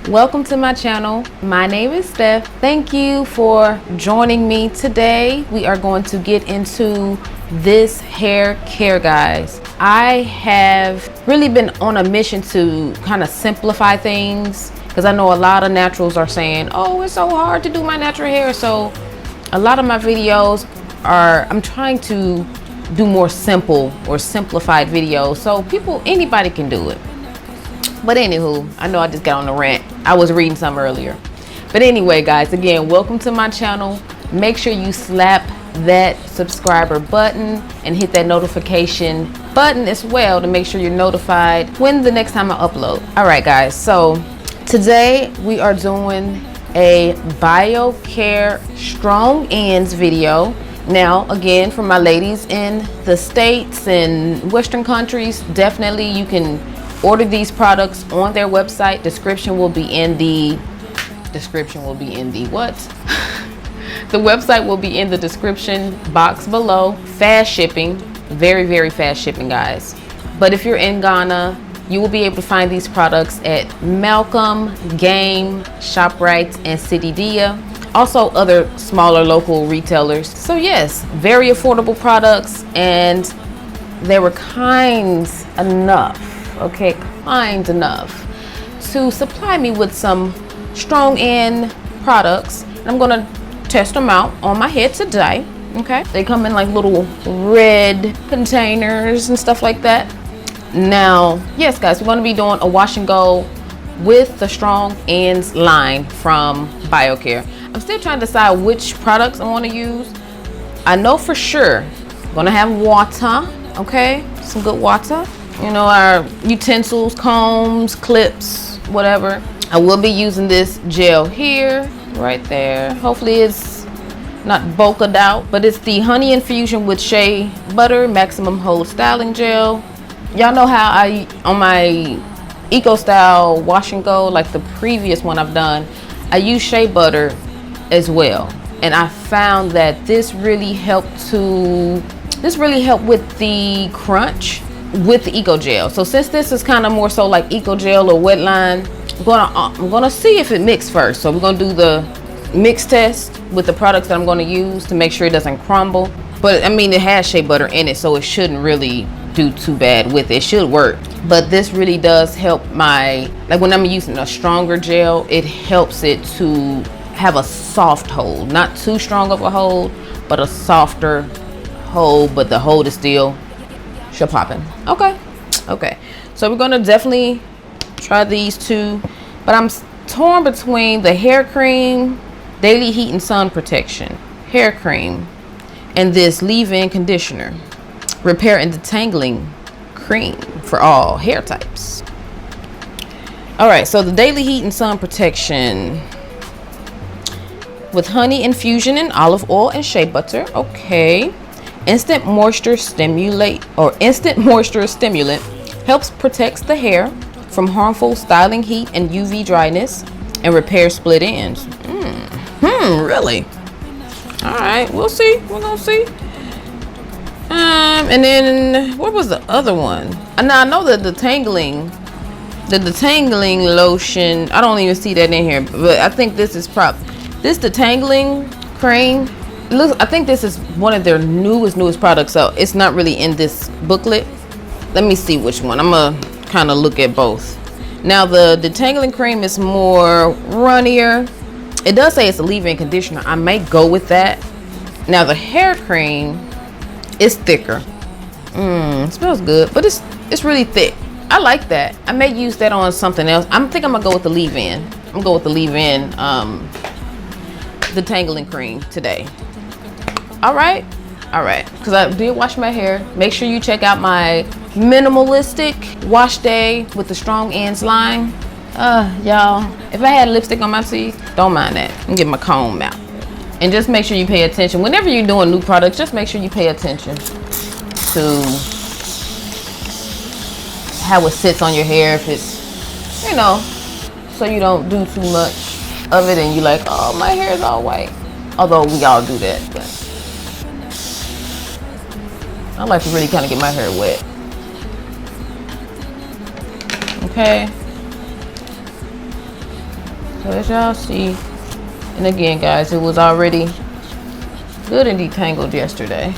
Welcome to my channel. My name is Steph. Thank you for joining me today. We are going to get into this hair care, guys. I have really been on a mission to kind of simplify things because I know a lot of naturals are saying, oh, it's so hard to do my natural hair. So a lot of my videos I'm trying to do more simple or simplified videos so anybody can do it. But anywho, I know I just got on the rant. I was reading some earlier. But anyway, guys, again, welcome to my channel. Make sure you slap that subscriber button and hit that notification button as well to make sure you're notified when the next time I upload. All right, guys, so today we are doing a Biocare Strongends video. Now, again, for my ladies in the States and Western countries, definitely you can order these products on their website. Description will be in the what? The website will be in the description box below. Fast shipping, very, very fast shipping, guys. But if you're in Ghana, you will be able to find these products at Malcolm, Game, ShopRite, and City Dia. Also other smaller local retailers. So yes, very affordable products, and they were kind enough to supply me with some Strongends products. I'm gonna test them out on my head today. Okay, they come in like little red containers and stuff like that. Now, yes, guys, we're gonna be doing a wash and go with the Strongends line from Biocare. I'm still trying to decide which products I want to use. I know for sure I'm gonna have water, okay, some good water. You know, our utensils, combs, clips, whatever. I will be using this gel here, right there. Hopefully it's not bulked out, but it's the honey infusion with shea butter maximum hold styling gel. Y'all know how on my Eco Style wash and go, like the previous one I've done, I use shea butter as well, and I found that this really helped with the crunch with the Eco Gel. So since this is kind of more so like Eco Gel or wet line, I'm gonna see if it mixed first. So we're gonna do the mix test with the products that I'm gonna use to make sure it doesn't crumble. But I mean, it has shea butter in it, so it shouldn't really do too bad with it. It should work. But this really does help like when I'm using a stronger gel, it helps it to have a soft hold, not too strong of a hold, but a softer hold, but the hold is still popping. Okay, so we're gonna definitely try these two, but I'm torn between the hair cream daily heat and sun protection hair cream and this leave-in conditioner repair and detangling cream for all hair types. All right, so the daily heat and sun protection with honey infusion and olive oil and shea butter. Okay. Instant moisture stimulant helps protects the hair from harmful styling heat and UV dryness and repair split ends. Really? All right, we'll see. We're gonna see. And then what was the other one? Now I know the detangling lotion. I don't even see that in here, but I think this is this detangling cream. I think this is one of their newest products, so it's not really in this booklet. Let me see which one. I'm gonna kind of look at both. Now the detangling cream is more runnier. It does say it's a leave-in conditioner. I may go with that. Now the hair cream is thicker. It smells good, but it's really thick. I like that. I may use that on something else. I'm gonna go with the leave-in. I'm gonna go with the leave-in detangling cream today. All right, because I did wash my hair. Make sure you check out my minimalistic wash day with the Strongends line. Y'all, if I had lipstick on my teeth, don't mind that. I'm getting my comb out. And just make sure you pay attention. Whenever you're doing new products, just make sure you pay attention to how it sits on your hair. If it's, you know, so you don't do too much of it and you're like, oh, my hair is all white. Although we all do that, but I like to really kind of get my hair wet. Okay. So as y'all see, and again guys, it was already good and detangled yesterday.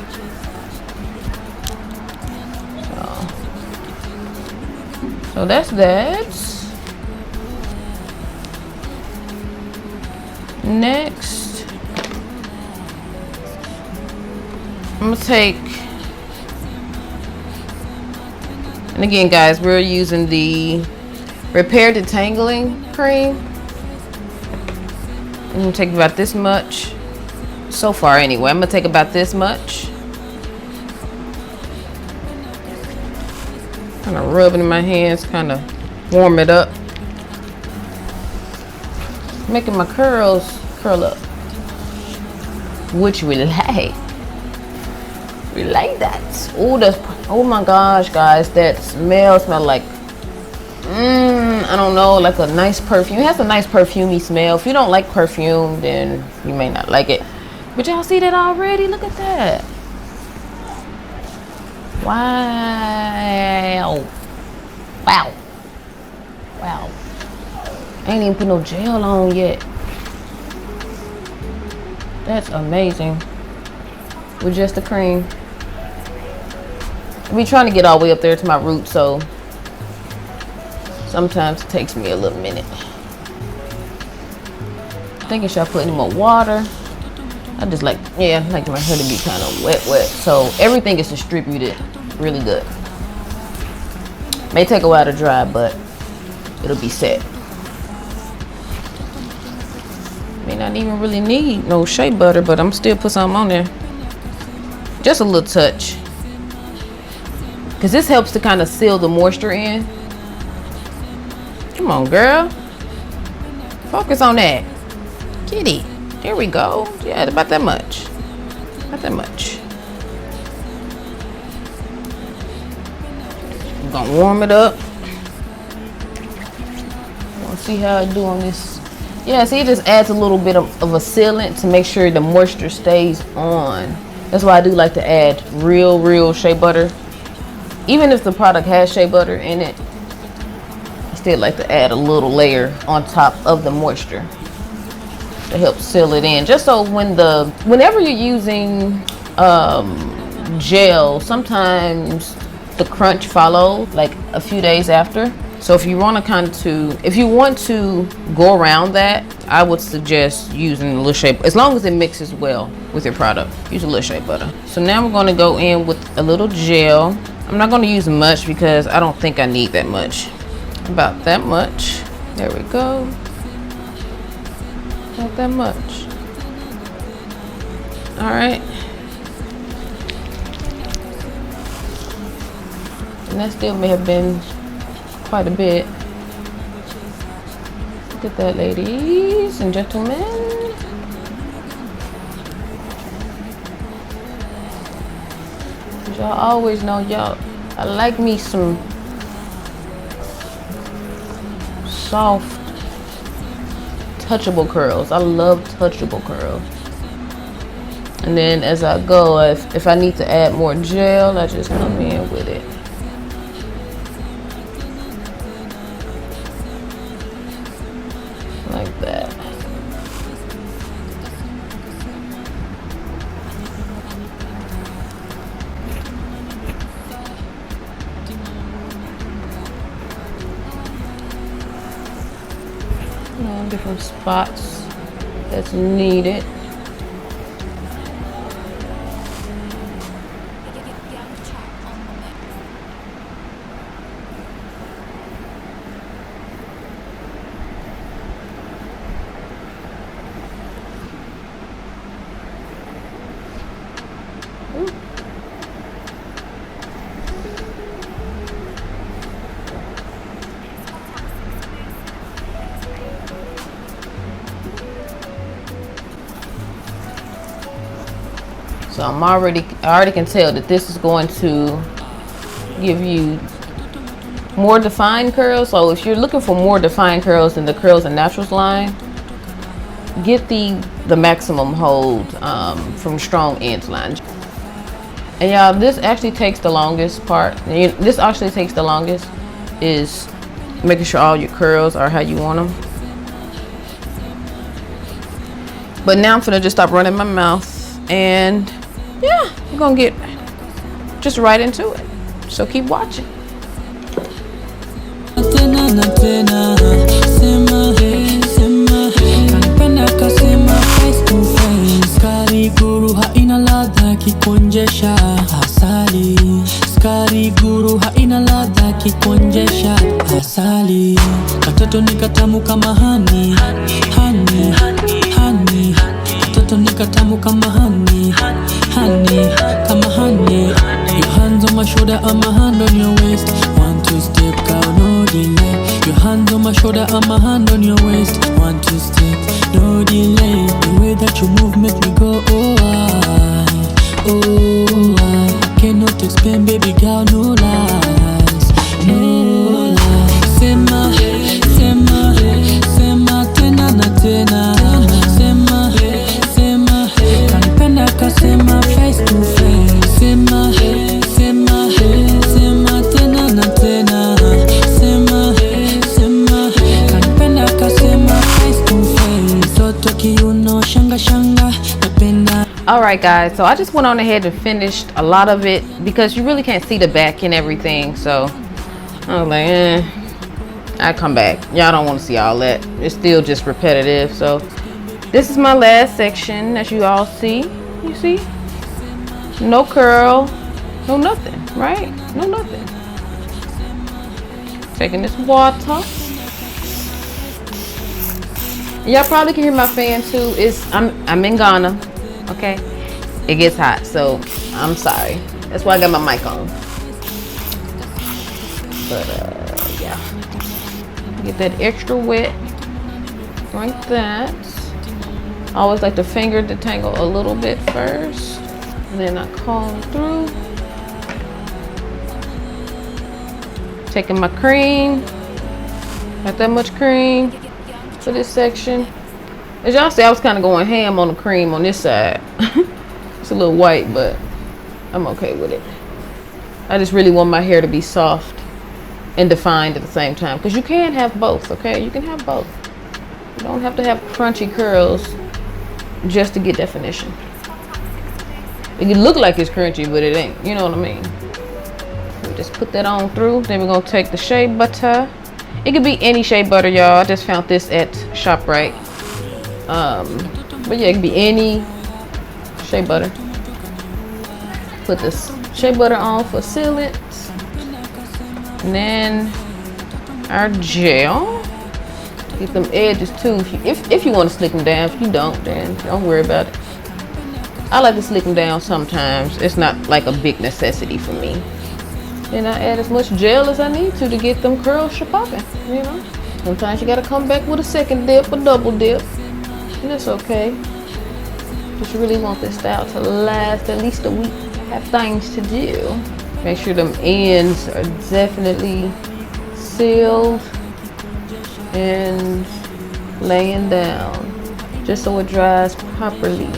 So that's that. Next, I'm gonna take, and again guys, we're using the Repair Detangling Cream. I'm gonna take about this much. So far anyway, I'm gonna take about this much. Kind of rubbing in my hands, kind of warm it up. Making my curls curl up. Which we like. We like that. Oh, that's, oh my gosh, guys, that smell like, I don't know, like a nice perfume. It has a nice perfumey smell. If you don't like perfume, then you may not like it. But y'all see that already? Look at that. Wow. Wow. Wow. I ain't even put no gel on yet. That's amazing. With just the cream. I be trying to get all the way up there to my roots, so sometimes it takes me a little minute. Thinking should I put any more water? I just like, yeah, I like my hair to be kind of wet. So everything is distributed really good. May take a while to dry, but it'll be set. May not even really need no shea butter, but I'm still put something on there. Just a little touch. Because this helps to kind of seal the moisture in. Come on, girl. Focus on that. Kitty. There we go. Yeah, about that much. About that much. I'm gonna warm it up. Wanna see how I do on this. Yeah, see, it just adds a little bit of a sealant to make sure the moisture stays on. That's why I do like to add real shea butter. Even if the product has shea butter in it, I still like to add a little layer on top of the moisture to help seal it in. Just so whenever you're using gel, sometimes the crunch follows like a few days after. So if you want to go around that, I would suggest using a little shea, as long as it mixes well with your product. Use a little shea butter. So now we're going to go in with a little gel. I'm not going to use much because I don't think I need that much. About that much. There we go. About that much. All right. And that still may have been quite a bit. Look at that, ladies and gentlemen. Y'all always know, y'all, I like me some soft, touchable curls. I love touchable curls. And then as I go, if I need to add more gel, I just come in with it. Like that. Different spots that's needed. So I already can tell that this is going to give you more defined curls. So if you're looking for more defined curls in the Curls and Naturals line, get the maximum hold from Strongends line. And y'all, this actually takes the longest part. This actually takes the longest, is making sure all your curls are how you want them. But now I'm finna just stop running my mouth, and yeah, we're gonna get just right into it. So keep watching. Skari guru haina ladha kikonjesha asali. Skari guru haina ladha kikonjesha asali. Katoto ni katamu kama hani, hani, hani. Katoto ni katamu kama hani, hani, kama hani. Your hands on my shoulder and my hand on your waist. 1, 2 step, girl, no delay. Your hands on my shoulder and my hand on your waist. 1, 2 step, no delay. The way that you move make me go oh I cannot explain, baby girl, no lies, no lies. Sema, sema, sema tena na tena. Sema, sema, kanipenda kasema face to face. Sema, sema, sema tena na tena. Sema, sema, kanipenda kasema face to face. Toto kiuno shanga shanga napenda. All right, guys, so I just went on ahead and finished a lot of it because you really can't see the back and everything. So I was like, I come back. Y'all don't want to see all that. It's still just repetitive. So this is my last section, as you all see. You see? No curl, no nothing, right? No nothing. Taking this water. Y'all probably can hear my fan too. I'm in Ghana. Okay, it gets hot, so I'm sorry. That's why I got my mic on. But yeah, get that extra wet like that. I always like to finger detangle a little bit first, and then I comb through. Taking my cream, not that much cream for this section. As y'all see, I was kind of going ham on the cream on this side. It's a little white, but I'm okay with it. I just really want my hair to be soft and defined at the same time, because you can have both, okay? You can have both. You don't have to have crunchy curls just to get definition. It can look like it's crunchy, but it ain't. You know what I mean? We just put that on through. Then we're gonna take the shea butter. It could be any shea butter, y'all. I just found this at ShopRite. But yeah, it can be any shea butter. Put this shea butter on for sealant. And then our gel. Get them edges too. If you want to slick them down. If you don't, then don't worry about it. I like to slick them down sometimes. It's not like a big necessity for me. Then I add as much gel as I need to get them curls popping, you know. Sometimes you gotta come back with a second dip, a double dip. And that's okay. Just really want this style to last at least a week. Have things to do. Make sure them ends are definitely sealed and laying down, just so it dries properly.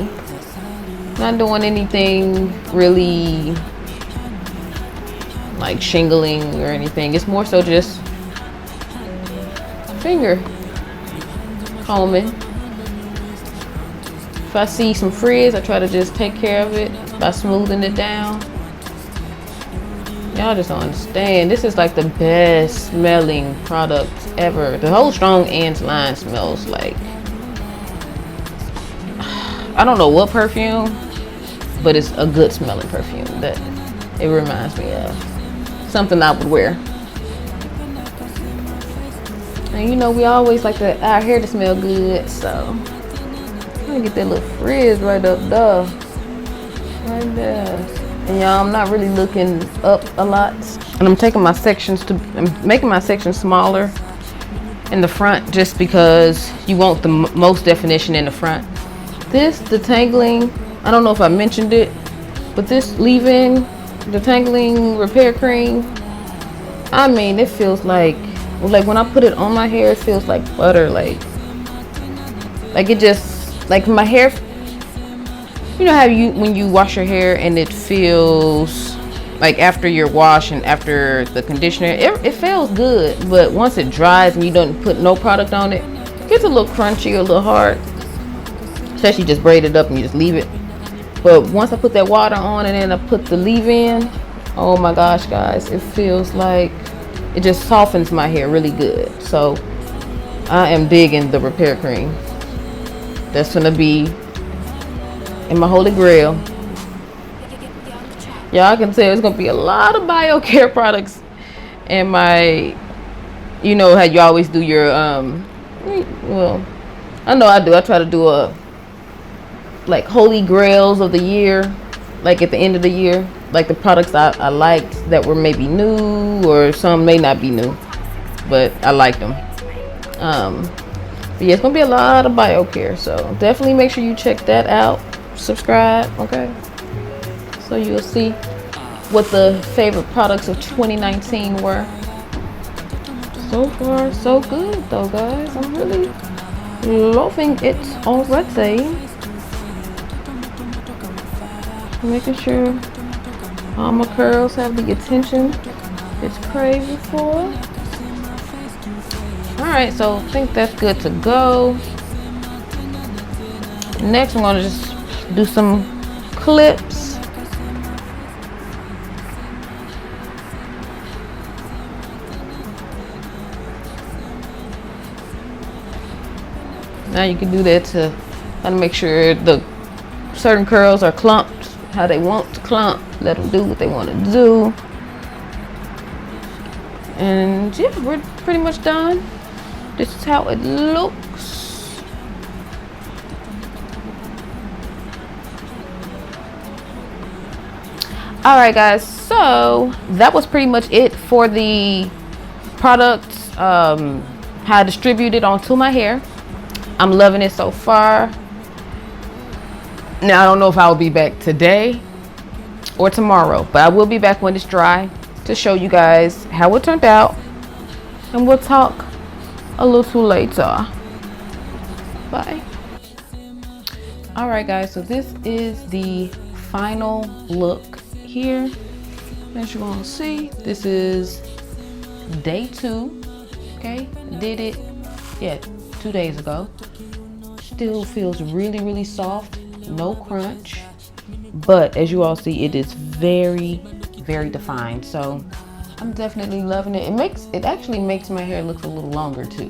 Not doing anything really like shingling or anything. It's more so just finger combing. If I see some frizz, I try to just take care of it by smoothing it down. Y'all just don't understand. This is like the best smelling product ever. The whole Strongends line smells like, I don't know what perfume, but it's a good smelling perfume that it reminds me of. Something I would wear. And you know, we always like our hair to smell good, so I'm gonna get that little frizz right up there. Right there. And y'all, I'm not really looking up a lot. And I'm making my sections smaller in the front just because you want the most definition in the front. This detangling, I don't know if I mentioned it, but this leave-in detangling repair cream, I mean, it feels like when I put it on my hair, it feels like butter, like it just, like my hair, you know how when you wash your hair and it feels like after your wash and after the conditioner, it feels good, but once it dries and you don't put no product on it, it gets a little crunchy, a little hard. especially just braid it up and you just leave it. But once I put that water on and then I put the leave-in, oh my gosh, guys, it feels like it just softens my hair really good. So I am digging the repair cream. That's gonna be in my holy grail. Y'all can tell it's gonna be a lot of Biocare products in my, you know how you always do your well, I know I do. I try to do a like holy grails of the year, like at the end of the year, like the products I liked that were maybe new, or some may not be new, but I liked them. But yeah, it's gonna be a lot of Biocare, so definitely make sure you check that out. Subscribe, okay? So you'll see what the favorite products of 2019 were. So far, so good though, guys. I'm really loving it already. Making sure all my curls have the attention it's craving for. Alright, so I think that's good to go. Next, I'm gonna just do some clips. Now you can do that to kind of make sure the certain curls are clumped how they want to clump. Let them do what they want to do. And yeah, we're pretty much done. This is how it looks. Alright guys, so that was pretty much it for the products, how I distribute it onto my hair. I'm loving it so far. Now I don't know if I will be back today or tomorrow, but I will be back when it's dry to show you guys how it turned out, and we'll talk a little later. Bye. All right guys, so this is the final look here. As you're gonna see, this is day 2. Okay, did it 2 days ago. Still feels really soft, no crunch, but as you all see, it is very defined. So I'm definitely loving it. It actually makes my hair look a little longer too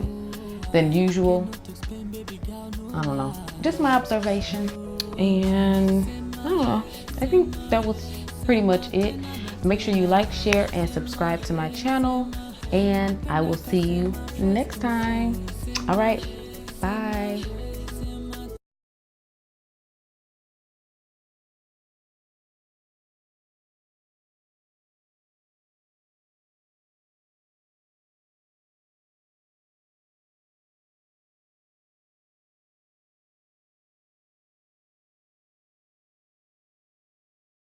than usual. I don't know, just my observation. And I don't know, I think that was pretty much it. Make sure you like, share, and subscribe to my channel, and I will see you next time. All right, bye.